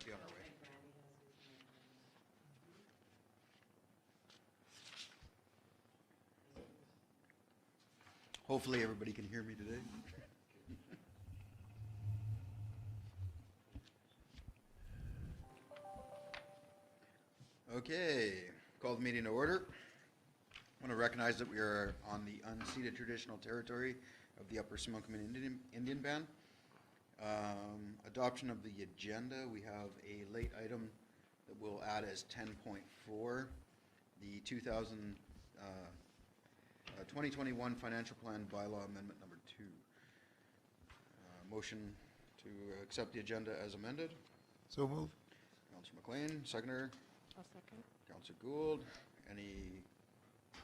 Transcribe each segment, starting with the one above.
be on our way. Hopefully everybody can hear me today. Okay, call the meeting to order. I want to recognize that we are on the unceded traditional territory of the Upper Similkameen Indian Band. Adoption of the agenda, we have a late item that we'll add as 10.4, the 2021 Financial Plan Bylaw Amendment number 2. Motion to accept the agenda as amended. So moved. Councillor McLean, seconder. I'll second. Councillor Gould. Any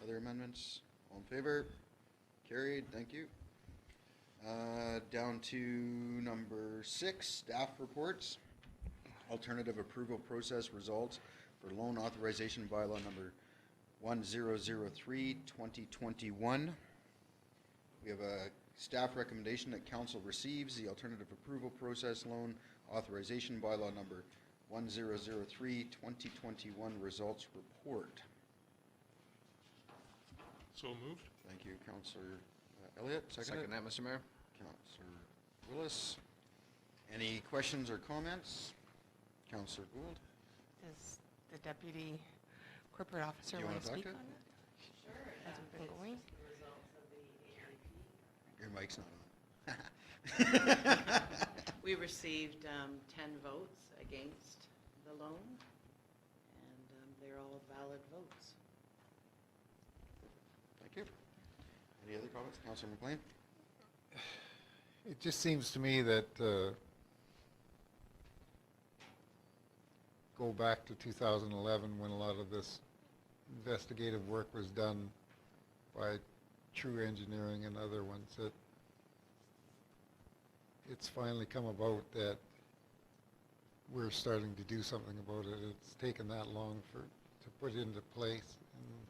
other amendments? All in favor? Carried. Thank you. Down to number 6, staff reports. Alternative approval process results for loan authorization bylaw number 1003/2021. We have a staff recommendation that council receives the alternative approval process loan authorization bylaw number 1003/2021 results report. So moved. Thank you, Councillor Elliott. Second that, Mr. Mayor. Councillor Willis. Any questions or comments? Councillor Gould. Does the deputy corporate officer Do you want wanna to speak talk on to it? Sure. As we've been going? Your mic's not on. We received 10 votes against the loan, and they're all valid votes. Thank you. Any other comments? Councillor McLean? It just seems to me that go back to 2011 when a lot of this investigative work was done by True Engineering and other ones, that it's finally come about that we're starting to do something about it. It's taken that long to put into place. And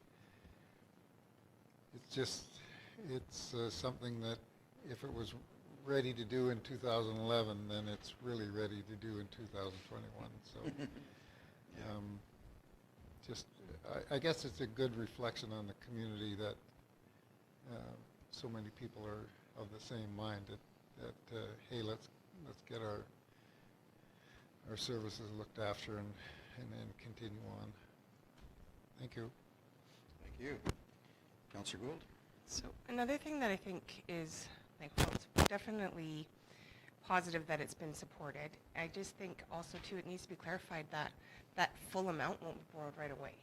it's just, it's something that if it was ready to do in 2011, then it's really ready to do in 2021. So just, I guess it's a good reflection on the community that so many people are of the same mind that hey, let's get our services looked after and then continue on. Thank you. Thank you. Councillor Gould? So another thing that I think is, like, well, it's definitely positive that it's been supported. I just think also too, it needs to be clarified that that full amount won't be borrowed right away.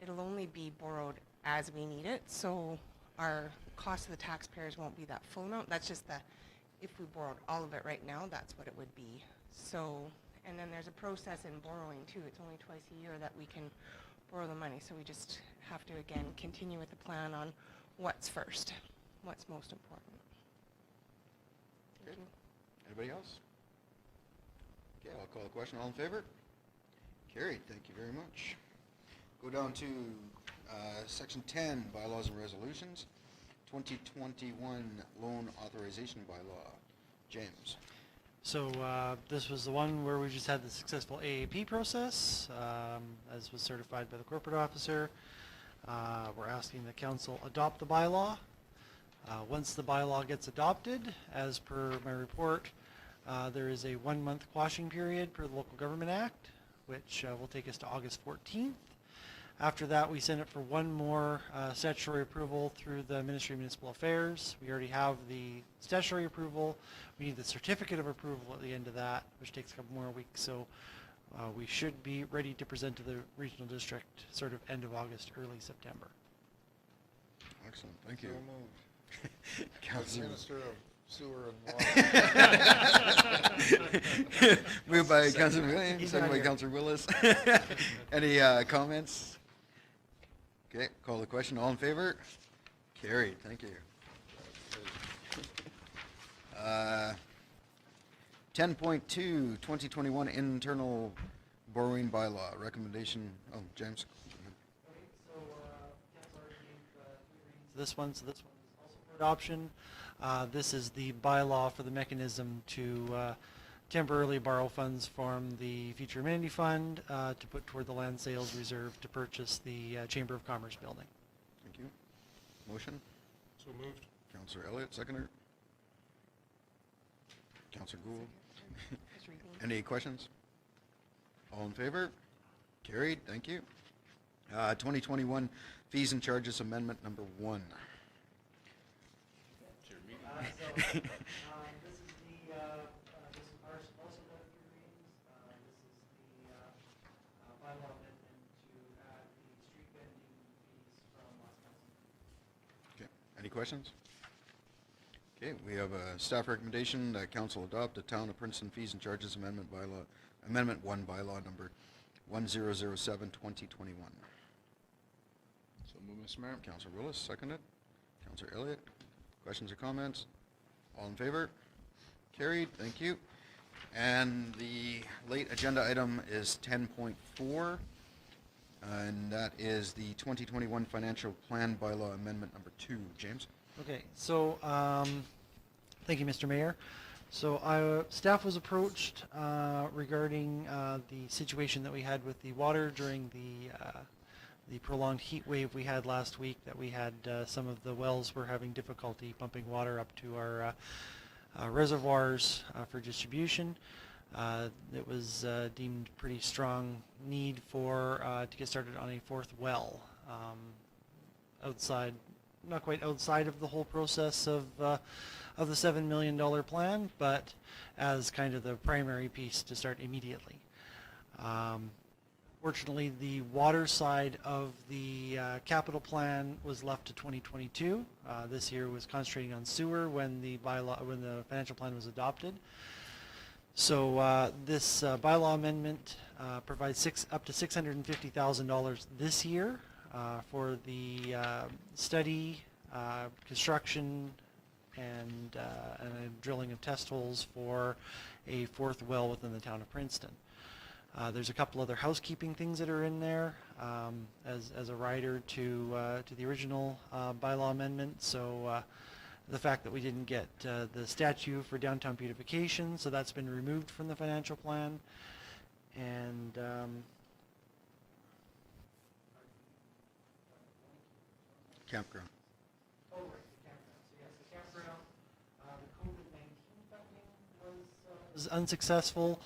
It'll only be borrowed as we need it, so our cost to the taxpayers won't be that full amount. That's just the, if we borrowed all of it right now, that's what it would be. So, and then there's a process in borrowing too. It's only twice a year that we can borrow the money, so we just have to, again, continue with the plan on what's first, what's most important. Thank you. Anybody else? Okay, I'll call the question. All in favor? Carried. Thank you very much. Go down to Section 10, Bylaws and Resolutions, 2021 Loan Authorization Bylaw. James. So this was the one where we just had the successful AAP process, as was certified by the corporate officer. We're asking the council adopt the bylaw. Once the bylaw gets adopted, as per my report, there is a 1-month quashing period per the Local Government Act, which will take us to August 14th. After that, we send it for one more statutory approval through the Ministry of Municipal Affairs. We already have the statutory approval. We need the certificate of approval at the end of that, which takes a couple more weeks. So we should be ready to present to the regional district sort of end of August, early September. Excellent. Thank you. So moved. Councillor. Minister of Sewer and Water. Moved by Councillor Williams, second by Councillor Willis. Any comments? Okay, call the question. All in favor? Carried. Thank you. 10.2, 2021 Internal Borrowing Bylaw. Recommendation. Oh, James. This one is also for adoption. This is the bylaw for the mechanism to temporarily borrow funds from the Future Amenity Fund to put toward the land sales reserve to purchase the Chamber of Commerce building. Thank you. Motion? So moved. Councillor Elliott, seconder. Councillor Gould. Just reading. Any questions? All in favor? Carried, thank you. 2021 Fees and Charges Amendment Number 1. This is the, this is also got a few readings. This is the bylaw amendment to add the street vending fees from last council. Okay, any questions? Okay, we have a staff recommendation that council adopt the Town of Princeton Fees and Charges Amendment Bylaw, Amendment 1 Bylaw Number 1007, 2021. So moved, Mr. Mayor. Councillor Willis, seconded. Councillor Elliott, questions or comments? All in favor? Carried, thank you. And the late agenda item is 10.4, and that is the 2021 Financial Plan Bylaw Amendment Number 2. James? Okay, so, thank you, Mr. Mayor. So, staff was approached regarding the situation that we had with the water during the prolonged heat wave we had last week, that we had some of the wells were having difficulty pumping water up to our reservoirs for distribution. It was deemed pretty strong need for to get started on a fourth well outside, not quite outside of the whole process of the $7 million plan, but as kind of the primary piece to start immediately. Fortunately, the water side of the capital plan was left to 2022. This year was concentrating on sewer when the financial plan was adopted. So this bylaw amendment provides up to $650,000 this year for the study, construction, and drilling of test holes for a fourth well within the town of Princeton. There's a couple other housekeeping things that are in there as a rider to the original bylaw amendment. So the fact that we didn't get the statute for downtown beautification, so that's been removed from the financial plan. And Campground. oh, right, the campground. So yes, the campground, the COVID-19 funding was unsuccessful.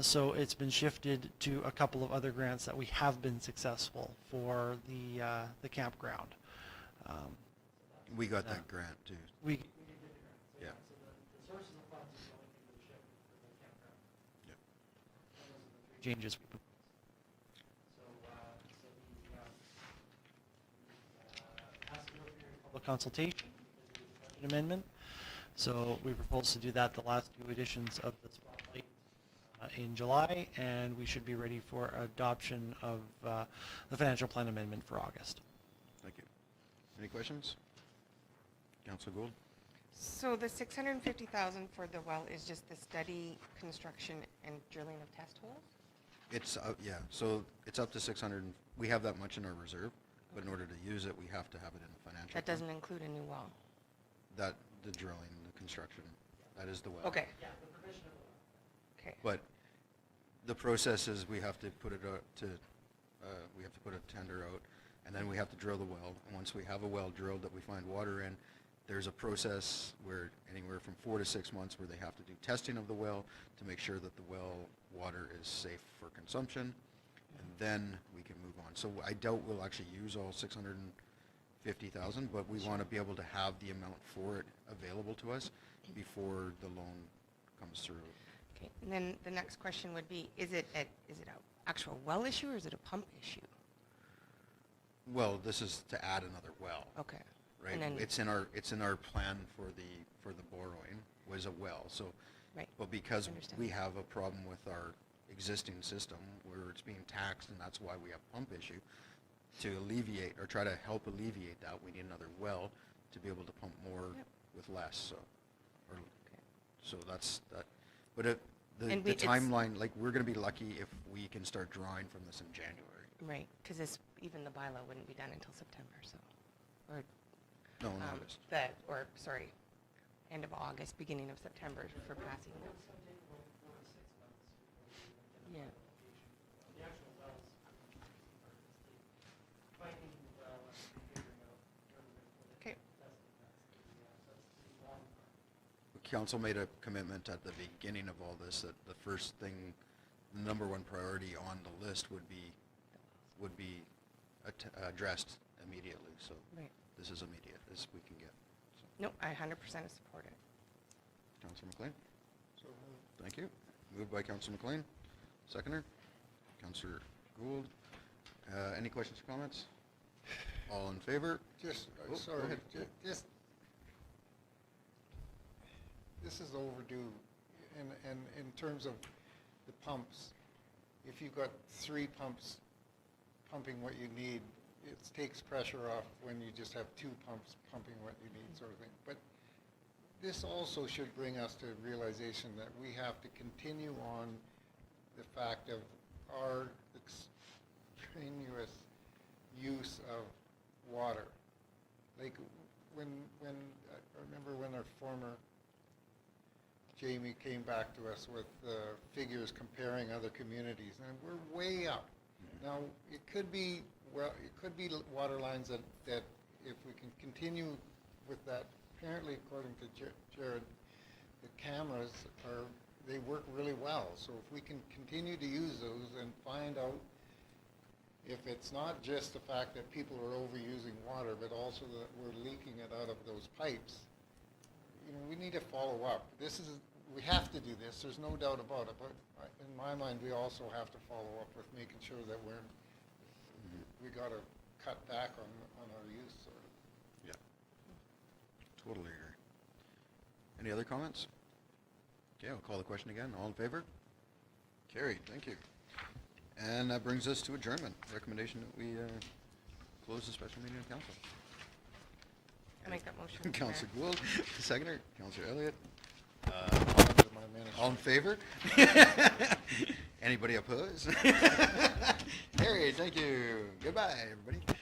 So it's been shifted to a couple of other grants that we have been successful for the campground. We got that grant too. We did get the grant. So Yeah. So the sources of funds is the only thing that was shifted for the campground. Yep. And those are the three changes we proposed. So has to go through public consultation because it is a budget amendment. So we propose to do that the last two editions of the spotlight in July, and we should be ready for adoption of the financial plan amendment for August. Thank you. Any questions? Councillor Gould? So the $650,000 for the well is just the study, construction, and drilling of test holes? It's, yeah, so it's up to 600, we have that much in our reserve, but in order to use it, we have to have it in the financial. That plan. doesn't include a new well? That, the drilling, the construction, that is the well. Okay. Yeah, the provision of the Okay. But the process is we have to put it out to, we have to put a tender out, and then we have to drill the well. And once we have a well drilled that we find water in, there's a process where anywhere from 4 to 6 months where they have to do testing of the well to make sure that the well water is safe for consumption, and then we can move on. So I doubt we'll actually use all 650,000, but we want to be able to have the amount for it available to us before the loan comes through. Okay, and then the next question would be, is it a actual well issue or is it a pump issue? Well, this is to add another well. Okay. Right, And then, it's in our plan for the borrowing was a well, so. Right. But because Understand. we have a problem with our existing system where it's being taxed, and that's why we have pump issue, to alleviate, or try to help alleviate that, we need another well to be able to pump more Yep. with less, so. Or, Okay. so that's, that, but it, the And the it's- timeline, like, we're gonna be lucky if we can start drawing from this in January. right, because even the bylaw wouldn't be done until September, so, or, No, in August. end of August, beginning of September for passing this. Yeah. The actual wells are the easy part. It's the finding the well and figuring out where we're going to put it. Okay. That's the long part. Council made a commitment at the beginning of all this that the first thing, the number one priority on the list would be addressed immediately, so Right. this is immediate as we can get. So, No, I 100% support it. Councillor McLean? So moved. Thank you. Moved by Councillor McLean. Seconder? Councillor Gould. Any questions or comments? All in favor? Just, Oh, go sorry, ahead. just, this is overdue, and in terms of the pumps, if you've got 3 pumps pumping what you need, it takes pressure off when you just have 2 pumps pumping what you need, sort of thing. But this also should bring us to realization that we have to continue on the fact of our extraneous use of water. Like when I remember when our former Jamie came back to us with figures comparing other communities, and we're way up. Now, it could be water lines that if we can continue with that, apparently according to Jared, the cameras they work really well. So if we can continue to use those and find out if it's not just the fact that people are overusing water, but also that we're leaking it out of those pipes, we need to follow up. We have to do this, there's no doubt about it, but in my mind, we also have to follow up with making sure that we got to cut back on our use, sort of. Yeah. Totally agree. Any other comments? Okay, I'll call the question again. All in favor? Carried, thank you. And that brings us to adjournment. Recommendation that we close the special meeting of council. I make that motion. Councillor Gould, seconder. Councillor Elliott. Under my management. All in favor? Anybody opposed? Carried, thank you. Goodbye, everybody.